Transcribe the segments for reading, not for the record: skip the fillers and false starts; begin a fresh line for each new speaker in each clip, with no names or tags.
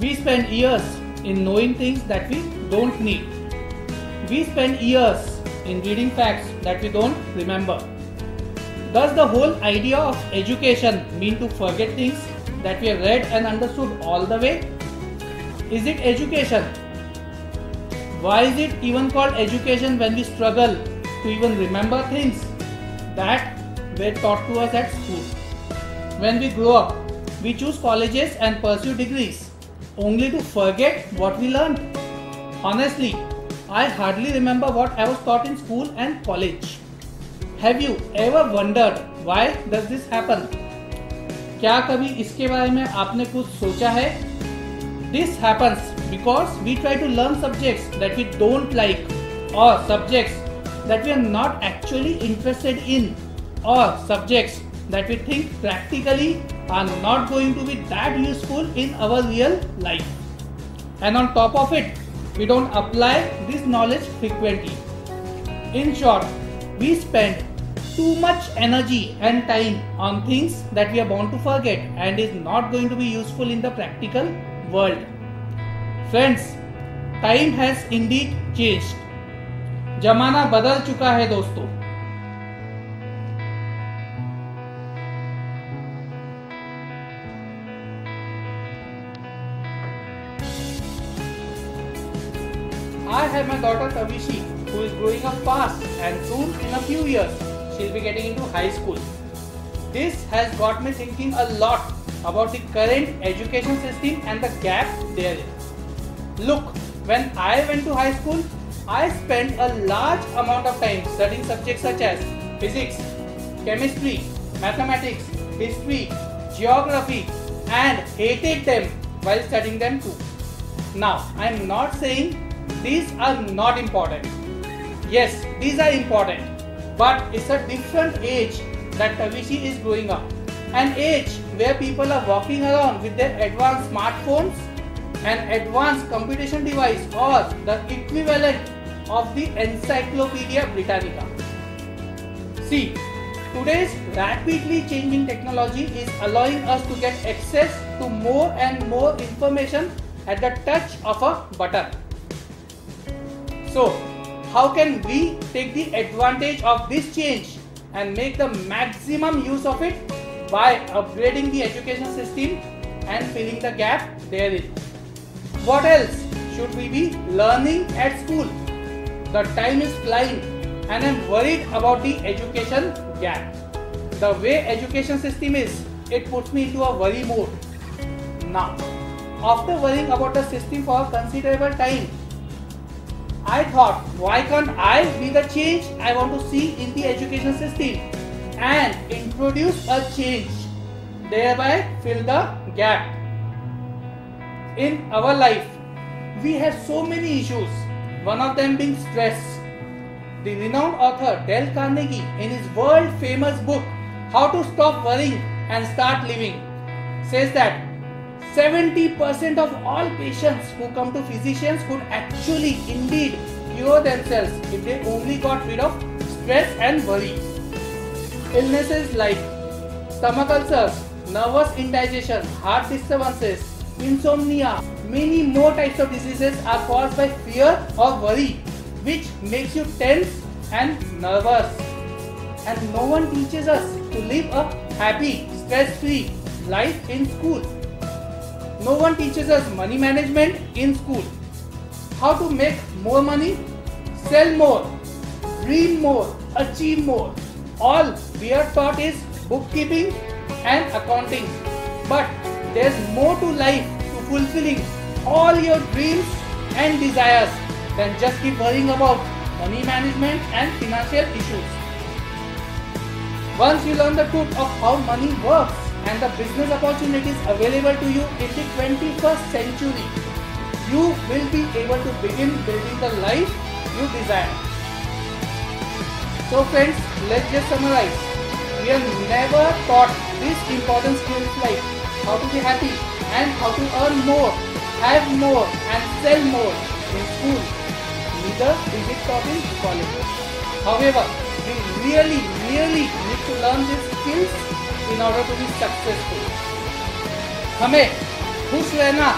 We spend years in knowing things that we don't need. We spend years in reading facts that we don't remember. Does the whole idea of education mean to forget things that we have read and understood all the way? Is it education? Why is it even called education when we struggle to even remember things that were taught to us at school? When we grow up, we choose colleges and pursue degrees only to forget what we learned. Honestly, I hardly remember what I was taught in school and college. Have you ever wondered why does this happen? क्या कभी इसके बारे में आपने कुछ सोचा है? This happens because we try to learn subjects that we don't like, or subjects that we are not actually interested in, or subjects that we think practically are not going to be that useful in our real life. And on top of it, we don't apply this knowledge frequently. In short, we spend too much energy and time on things that we are bound to forget and is not going to be useful in the practical world. Friends, time has indeed changed. जमाना बदल चुका है दोस्तों. I have my daughter Tavishi, who is growing up fast, and soon in a few years she'll be getting into high school. This has got me thinking a lot about the current education system and the gap therein. Look, when I went to high school, I spent a large amount of time studying subjects such as physics, chemistry, mathematics, history, geography, and hated them while studying them too. Now, I am not saying these are not important. Yes, these are important, but it's a different age that Tavishi is growing up. An age where people are walking around with their advanced smartphones, an advanced computation device, or the equivalent of the Encyclopedia Britannica. See, today's rapidly changing technology is allowing us to get access to more and more information at the touch of a button. So, how can we take the advantage of this change and make the maximum use of it by upgrading the education system and filling the gap therein? What else should we be learning at school? The time is flying and I am worried about the education gap. The way education system is, it puts me into a worry mode. Now, after worrying about the system for a considerable time, I thought, why can't I be the change I want to see in the education system and introduce a change, thereby fill the gap. In our life, we have so many issues, one of them being stress. The renowned author Dale Carnegie, in his world famous book, How to Stop Worrying and Start Living, says that 70% of all patients who come to physicians could actually indeed cure themselves if they only got rid of stress and worry. Illnesses like stomach ulcers, nervous indigestion, heart disturbances, insomnia, many more types of diseases are caused by fear or worry, which makes you tense and nervous. And no one teaches us to live a happy, stress-free life in school. No one teaches us money management in school. How to make more money, sell more, dream more, achieve more. All we are taught is bookkeeping and accounting. But there's more to life, to fulfilling all your dreams and desires than just keep worrying about money management and financial issues. Once you learn the truth of how money works and the business opportunities available to you in the 21st century, you will be able to begin building the life you desire. So friends, let's just summarize. We are never taught these important skills like how to be happy and how to earn more, have more and sell more in school. Neither is it taught in college. However, we really need to learn these skills in order to be successful. हमें खुश रहना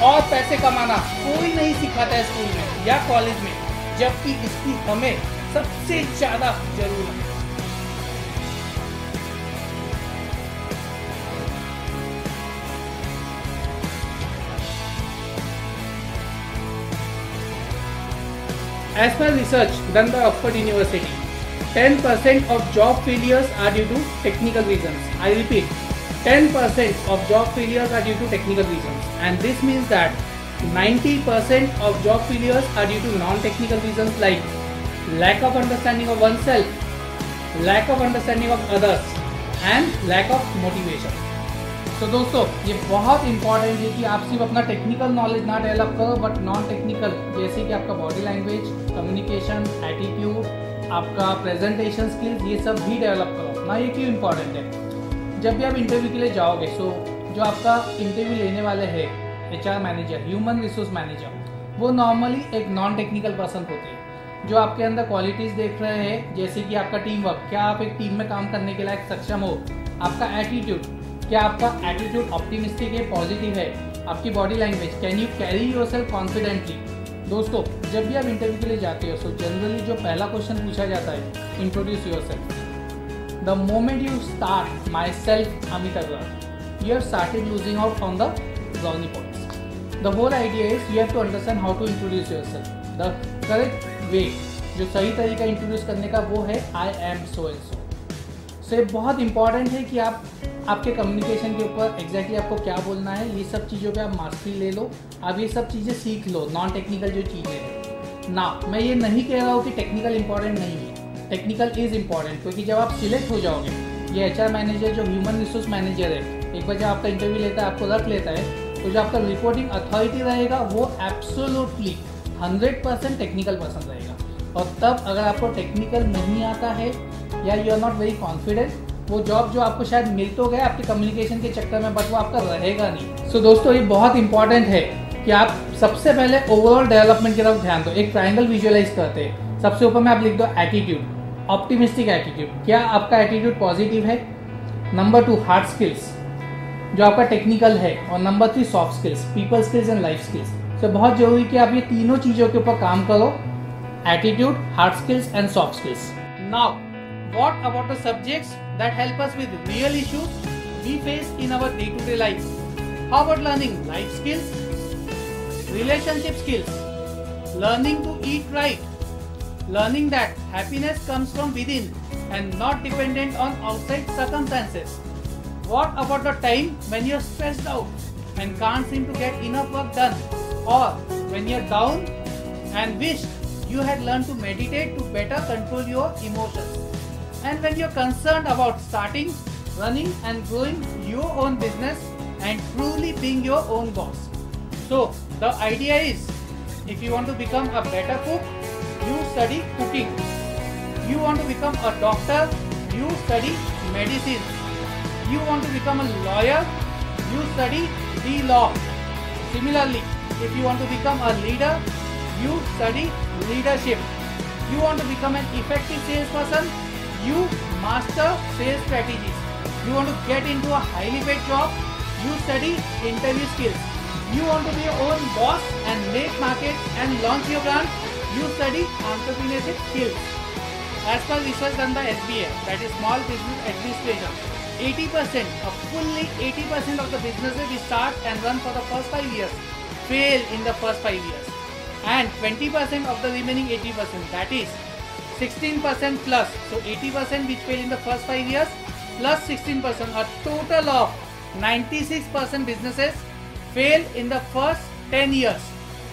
और पैसे कमाना कोई नहीं सिखाता है स्कूल में या कॉलेज में, जबकि इसकी हमें सबसे ज्यादा जरूरत है। As per research done by Oxford University, 10% of job failures are due to technical reasons. I repeat, 10% of job failures are due to technical reasons, and this means that 90% of job failures are due to non-technical reasons like lack of understanding of oneself, lack of understanding of others, and lack of motivation. तो दोस्तों ये बहुत important है कि आप सिर्फ अपना technical knowledge ना डेवलप करो, बट नॉन टेक्निकल जैसे कि आपका बॉडी लैंग्वेज, कम्युनिकेशन, एटीट्यूड, आपका प्रेजेंटेशन स्किल्स, ये सब भी डेवलप करो ना। ये क्यों इंपॉर्टेंट है? जब भी आप इंटरव्यू के लिए जाओगे, सो जो आपका इंटरव्यू लेने वाले हैं HR manager, human resource manager, वो नॉर्मली एक नॉन टेक्निकल पर्सन होते हैं जो आपके अंदर क्वालिटीज़ देख रहे हैं, जैसे कि आपका टीम वर्क, क्या आप एक टीम में काम करने के लायक सक्षम हो, आपका एटीट्यूड, क्या आपका एटीट्यूड ऑप्टिमिस्टिक है, पॉजिटिव है, आपकी body language, can you carry yourself confidently. दोस्तों जब भी आप इंटरव्यू के लिए जाते हो, सो जनरली जो पहला क्वेश्चन पूछा जाता है, introduce yourself. The moment you start myself Amit Agarwal, you have started losing out on the brownie points. The whole idea is you have to understand how to introduce yourself. The correct way, जो सही तरीका introduce करने का, वो है I am so and so. से बहुत important है कि आप आपके कम्युनिकेशन के ऊपर एग्जैक्टली आपको क्या बोलना है, ये सब चीज़ों पे आप मास्टरी ले लो, आप ये सब चीज़ें सीख लो, नॉन टेक्निकल जो चीज़ें हैं ना। मैं ये नहीं कह रहा हूँ कि टेक्निकल इंपॉर्टेंट नहीं है, टेक्निकल इज़ इम्पॉर्टेंट, क्योंकि जब आप सिलेक्ट हो जाओगे, ये HR मैनेजर जो ह्यूमन रिसोर्स मैनेजर है, एक बार जब आपका इंटरव्यू लेता है, आपको रख लेता है, तो जो आपका रिपोर्टिंग अथॉरिटी रहेगा वो एब्सोल्युटली 100% टेक्निकल पर्सन रहेगा। और तब अगर आपको टेक्निकल नहीं आता है या you are not very confident, वो जॉब जो आपको शायद मिल तो गया आपके कम्युनिकेशन के चक्कर में, बट वो आपका रहेगा नहीं। सो दोस्तों ये बहुत इंपॉर्टेंट है कि आप सबसे पहले ओवरऑल डेवलपमेंट की तरफ ध्यान दो। एक ट्रायंगल विजुअलाइज करते हैं, सबसे ऊपर में आप लिख दो एटीट्यूड, ऑप्टिमिस्टिक एटीट्यूड, क्या आपका एटीट्यूड पॉजिटिव है। नंबर 2 हार्ड स्किल्स जो आपका टेक्निकल है, और number 3 soft skills, people skills and life skills. तो बहुत जरूरी कि आप ये तीनों चीज़ों के ऊपर काम करो, attitude, hard skills and soft skills. Now what about the subjects that help us with real issues we face in our day-to-day life? How about learning life skills, relationship skills, learning to eat right, learning that happiness comes from within and not dependent on outside circumstances? What about the time when you're stressed out and can't seem to get enough work done, or when you're down and wish you had learned to meditate to better control your emotions? And when you're concerned about starting, running and growing your own business and truly being your own boss. So the idea is, if you want to become a better cook, you study cooking. You want to become a doctor, you study medicine. You want to become a lawyer, you study the law. Similarly, if you want to become a leader, you study leadership. You want to become an effective salesperson, you master sales strategies. You want to get into a highly paid job, you study interview skills. You want to be your own boss and make market and launch your brand, you study entrepreneurship skills. As per research done by SBA, that is Small Business Administration, 80% of the businesses we start and run for the first 5 years fail in the first 5 years, and 20% of the remaining 80%, that is 16% plus, so 80% which fail in the first 5 years plus 16%, a total of 96% businesses fail in the first 10 years.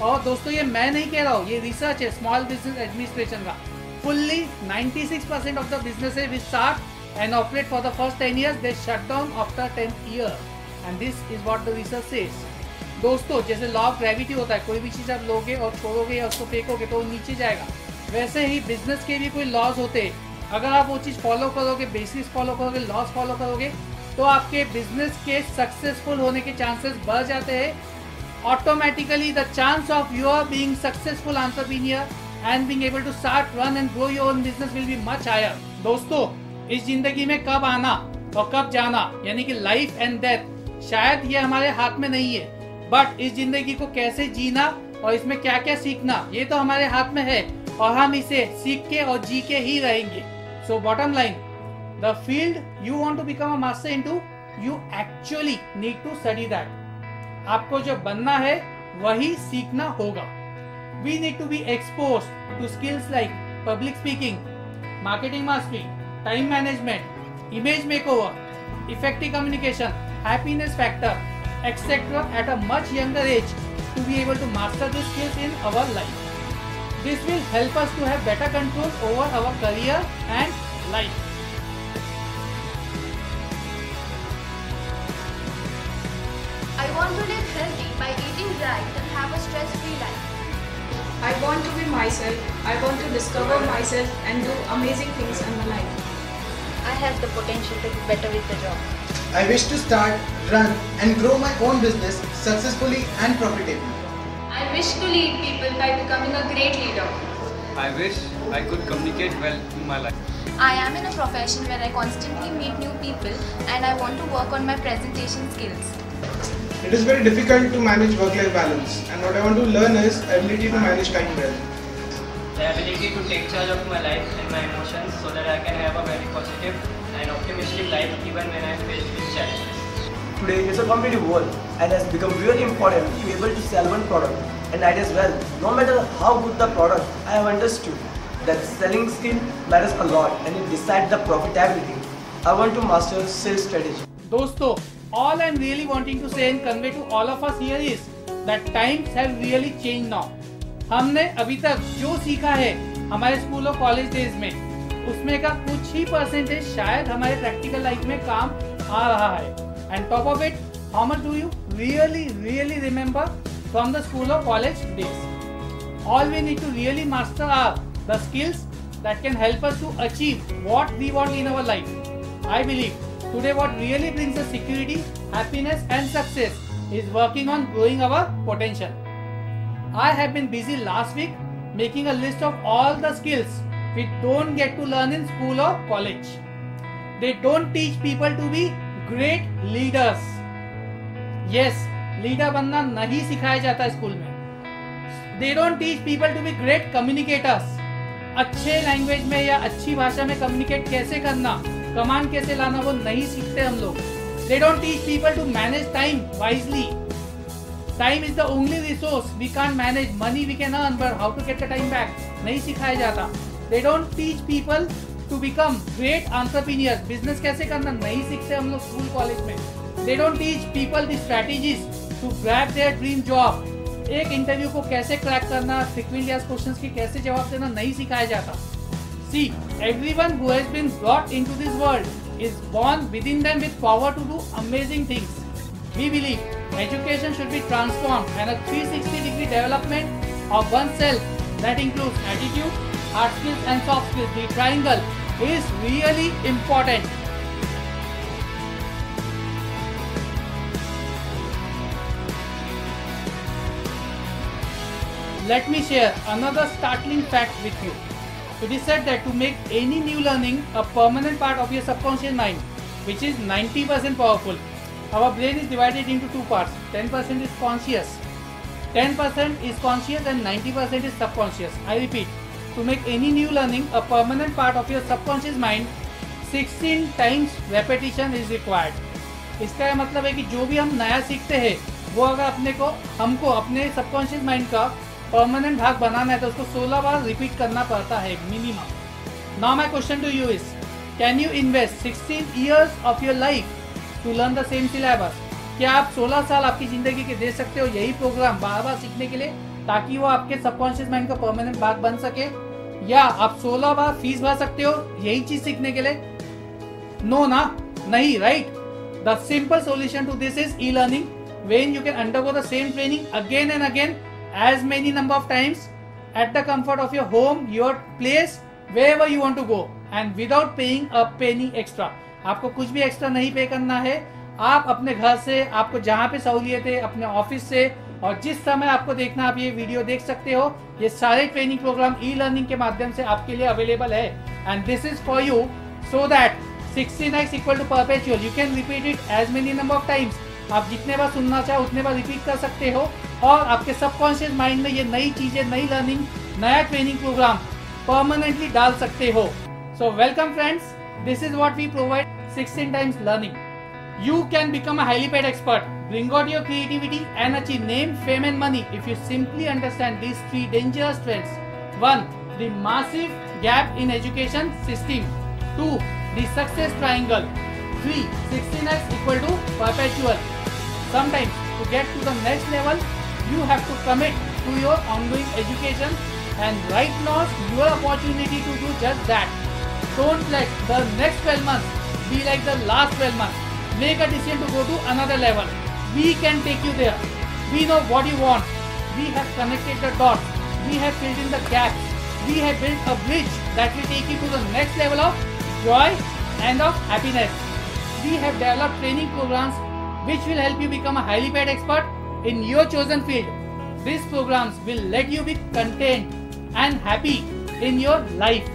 और दोस्तों ये मैं नहीं कह रहा हूँ, ये research है स्मॉल बिजनेस एडमिनिस्ट्रेशन का। Fully 96% of the businesses we start and operate for the first 10 years, they shut down after 10th year, and this is what the research says. दोस्तों जैसे लॉ ऑफ ग्रेविटी होता है, कोई भी चीज़ आप लोगे और छोड़ोगे या उसको फेंकोगे तो वो नीचे जाएगा, वैसे ही बिजनेस के भी कोई लॉज होते हैं। अगर आप वो चीज़ फॉलो करोगे, बेसिस फॉलो करोगे, लॉज फॉलो करोगे, तो आपके बिजनेस के सक्सेसफुल होने के चांसेस बढ़ जाते हैं। Automatically the chance of your being successful entrepreneur and being able to start, run and grow your own business will be much higher. दोस्तों इस जिंदगी में कब आना और कब जाना, यानी कि लाइफ एंड डेथ, शायद ये हमारे हाथ में नहीं है, बट इस जिंदगी को कैसे जीना और इसमें क्या क्या सीखना ये तो हमारे हाथ में है और हम इसे सीख के और जी के ही रहेंगे। So bottom line, the field you want to become a master into, you actually need to study that. आपको जो बनना है वही सीखना होगा। We need to be exposed to skills like public speaking, marketing mastery, time management, image makeover, effective communication, happiness factor, etc. at a much younger age to be able to master these skills in our life. This will help us to have better control over our career and life.
I want to live healthy by eating right and have a stress-free life.
I want to be myself. I want to discover myself and do amazing things in my life.
I have the potential to be better with the job.
I wish to start, run and grow my own business successfully and profitably.
I wish to lead people by becoming a great leader.
I wish I could communicate well in my life.
I am in a profession where I constantly meet new people and I want to work on my presentation skills.
It is very difficult to manage work-life balance, and what I want to learn is ability to manage time well.
The ability to take charge of my life and my emotions so that I can have a very positive and optimistic life even when I face with challenges.
Today it's a competitive world and has become really important to be able to sell one product and that as well. No matter how good the product, I have understood that selling skill matters a lot and it decides the profitability. I want to master sales strategy.
दोस्तों, all I'm really wanting to say and convey to all of us here is that times have really changed now. हमने अभी तक जो सीखा है हमारे school और college days में, उसमें का कुछ ही परसेंटेज शायद हमारे प्रैक्टिकल लाइफ में काम आ रहा है। And top of it, how much do you really remember from the school और college days? All we need to really master are the skills that can help us to achieve what we want in our life. I believe today what really brings us security, happiness and success is working on growing our potential. I have been busy last week making a list of all the skills we don't get to learn in school or college. They don't teach people to be great leaders. Yes, leader बनना नहीं सिखाया जाता school में. They don't teach people to be great communicators. अच्छे language में या अच्छी भाषा में कम्युनिकेट कैसे करना, कमांड कैसे लाना, वो नहीं सीखते हम लोग. They don't teach people to manage time wisely. Time is the only resource we can't manage. Money we can earn, but how to get the time back नहीं सिखाया जाता. They don't teach people to become great entrepreneurs. Business कैसे करना नहीं सीखते हम लोग school college में. They don't teach people the strategies to grab their dream job. एक इंटरव्यू को कैसे क्रैक करना, frequently asked questions की कैसे जवाब देना नहीं सिखाया जाता. See, everyone who has been brought into this world is born within them with power to do amazing things. We believe education should be transformed and a 360-degree development of oneself that includes attitude, hard skills and soft skills. The triangle is really important. Let me share another startling fact with you. It is said that to make any new learning a permanent part of your subconscious mind, which is 90% powerful, our brain is divided into two parts. 10% is conscious. 10% is conscious and 90% is subconscious. I repeat, to make any new learning a permanent part of your subconscious mind, 16 times repetition is required. इसका यह मतलब है कि जो भी हम नया सीखते हैं वो अगर हमको अपने सबकॉन्शियस माइंड का परमानेंट भाग बनाना है तो उसको 16 बार रिपीट करना पड़ता है minimum. Now my question to you is, can you invest 16 years of your life to learn the same syllabus? क्या आप 16 साल आपकी जिंदगी के दे सकते हो यही प्रोग्राम बार बार सीखने के लिए ताकि वो आपके सबकॉन्शियस माइंड का परमानेंट भाग बन सके? या आप 16 बार फीस भर सकते हो यही चीज सीखने के लिए? नो ना, नहीं, right? The simple solution to this is e-learning, when you can undergo the same training again and again as many number of times at the comfort of your home, your place, wherever you want to go and without paying a penny extra. आपको कुछ भी extra नहीं पे करना है. आप अपने घर से, आपको जहाँ पे सहूलियत है, अपने ऑफिस से और जिस समय आपको देखना आप ये वीडियो देख सकते हो. ये सारे ट्रेनिंग प्रोग्राम ई लर्निंग के माध्यम से आपके लिए अवेलेबल है and this is for you so that 16x equal to perpetual. You can repeat it as many number of times आप जितने बार सुनना चाहो उतने बार रिपीट कर सकते हो और आपके सबकॉन्शियस माइंड में ये नई चीजें, नई लर्निंग, नया ट्रेनिंग प्रोग्राम परमानेंटली डाल सकते हो. So welcome friends, this is what we provide 16 times learning. You can become a highly paid expert, bring out your creativity and achieve name, fame and money if you simply understand these 3 dangerous trends. 1. The massive gap in education system. 2. The success triangle. 3. 16x equal to perpetual. Sometimes to get to the next level, you have to commit to your ongoing education, and right now is your opportunity to do just that. Don't let the next 12 months be like the last 12 months. Make a decision to go to another level. We can take you there. We know what you want. We have connected the dots. We have filled in the gaps. We have built a bridge that will take you to the next level of joy and of happiness. We have developed training programs which will help you become a highly paid expert in your chosen field. These programs will let you be content and happy in your life.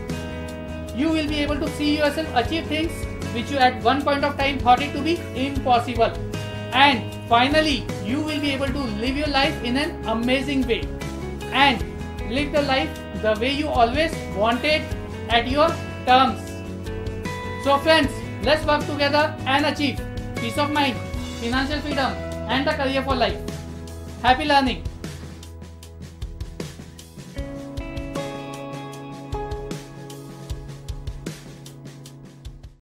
You will be able to see yourself achieve things which you at one point of time thought it to be impossible. And finally, you will be able to live your life in an amazing way and live the life the way you always wanted at your terms. So friends, let's work together and achieve peace of mind, financial freedom and a career for life. Happy learning!